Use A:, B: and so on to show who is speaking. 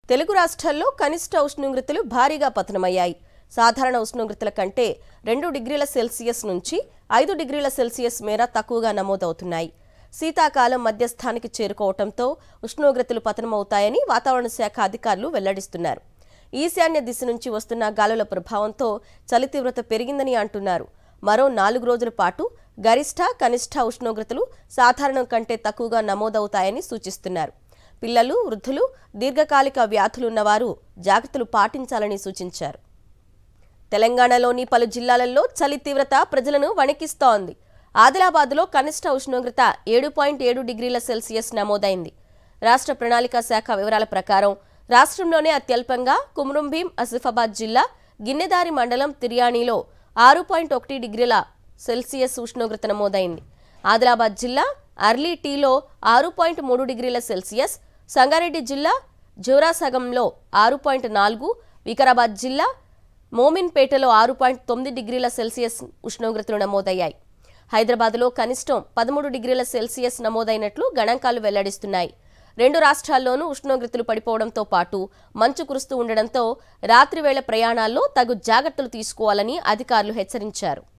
A: తెలుగు రాష్ట్రాల్లో కనిష్ట ఉష్ణోగ్రతలు భారీగా పతనమయ్యాయి. సాధారణ ఉష్ణోగ్రతల కంటే 2 డిగ్రీల సెల్సియస్ నుంచి 5 డిగ్రీల సెల్సియస్ మేర తక్కువగా నమోదవుతున్నాయి. శీతాకాలం మధ్యస్థానికి చేరుకోవడంతో ఉష్ణోగ్రతలు పతనమవుతాయని వాతావరణ శాఖ అధికారులు వెల్లడిస్తున్నారు. ఈశాన్య దిశ నుంచి వస్తున్న గాలుల ప్రభావంతో చలి తీవ్రత పెరిగిందని అంటున్నారు. మరో 4 రోజుల పాటు గరిష్ట, కనిష్ట ఉష్ణోగ్రతలు సాధారణం కంటే తక్కువగా నమోదవుతాయని సూచిస్తున్నారు. పిల్లలు, వృద్ధులు, దీర్ఘకాలిక వ్యాధులున్నవారు జాగ్రత్తలు పాటించాలని సూచించారు. తెలంగాణలోని పలు జిల్లాలలో చలి తీవ్రత ప్రజలను వణికిస్తోంది. ఆదిలాబాద్లో కనిష్ట ఉష్ణోగ్రత 7.7 డిగ్రీల సెల్సియస్ నమోదైంది. రాష్ట్ర ప్రణాళికా శాఖ వివరాల ప్రకారం రాష్ట్రంలోనే అత్యల్పంగా కుమ్రంభీం ఆసిఫాబాద్ జిల్లా గిన్నెదారి మండలం తిర్యాణిలో 6.1 డిగ్రీల సెల్సియస్ ఉష్ణోగ్రత నమోదైంది. ఆదిలాబాద్ జిల్లా అర్లీటీలో 6.3 డిగ్రీల సెల్సియస్, సంగారెడ్డి జిల్లా జోరాసగంలో 6.4, వికారాబాద్ జిల్లా మోమిన్పేటలో 6.9 డిగ్రీల సెల్సియస్ ఉష్ణోగ్రతలు నమోదయ్యాయి. హైదరాబాద్లో కనిష్టం 13 డిగ్రీల సెల్సియస్ నమోదైనట్లు గణాంకాలు వెల్లడిస్తున్నాయి. 2 రాష్ట్రాల్లోనూ ఉష్ణోగ్రతలు పడిపోవడంతో పాటు మంచు కురుస్తూ ఉండడంతో రాత్రివేళ ప్రయాణాల్లో తగు జాగ్రత్తలు తీసుకోవాలని అధికారులు హెచ్చరించారు.